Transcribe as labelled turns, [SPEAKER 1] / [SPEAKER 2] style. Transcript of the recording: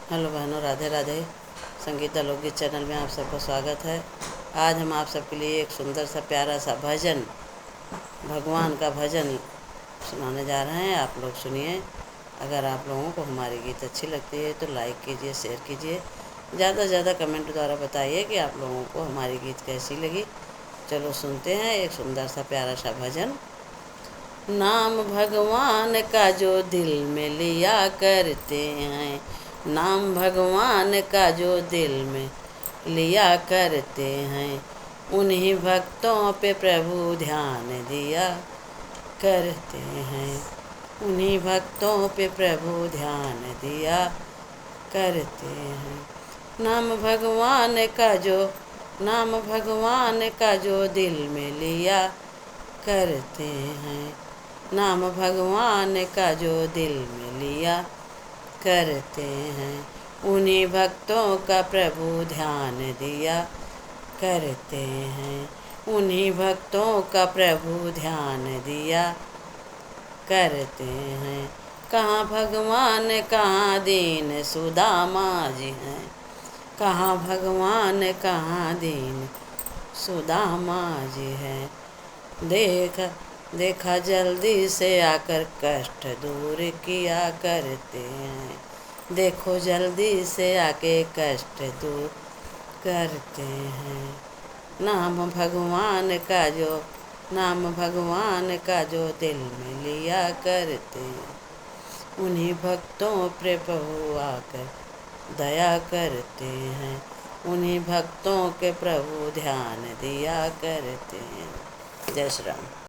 [SPEAKER 1] Hello बहनों, राधे राधे। संगीता लोकगीत channel में आप सबका स्वागत है। आज हम आप सबके लिए एक सुंदर सा प्यारा सा भजन, भगवान का भजन सुनाने जा रहे हैं। आप लोग सुनिए। अगर आप लोगों को हमारी गीत अच्छी लगती है तो लाइक कीजिए, शेयर कीजिए, ज़्यादा से ज़्यादा कमेंट द्वारा बताइए कि आप लोगों को हमारी गीत कैसी लगी। चलो सुनते हैं एक सुंदर सा प्यारा सा भजन। नाम भगवान का जो दिल में लिया करते हैं, नाम भगवान का जो दिल में लिया करते हैं, उन्हीं भक्तों पे प्रभु ध्यान दिया करते हैं, उन्हीं भक्तों पे प्रभु ध्यान दिया करते हैं। नाम भगवान का जो नाम भगवान का जो दिल में लिया करते हैं, नाम भगवान का जो दिल में लिया करते हैं, उन्हीं भक्तों का प्रभु ध्यान दिया करते हैं, उन्हीं भक्तों का प्रभु ध्यान दिया करते हैं। कहाँ भगवान कहाँ दीन सुदामा जी हैं, कहाँ भगवान कहाँ दीन सुदामा जी हैं। देखा जल्दी से आकर कष्ट दूर किया करते हैं, देखो जल्दी से आके कष्ट दूर करते हैं। नाम भगवान का जो दिल में लिया करते हैं, उन्हीं भक्तों पे प्रभु आकर दया करते हैं, उन्हीं भक्तों के प्रभु ध्यान दिया करते हैं। जय श्री राम।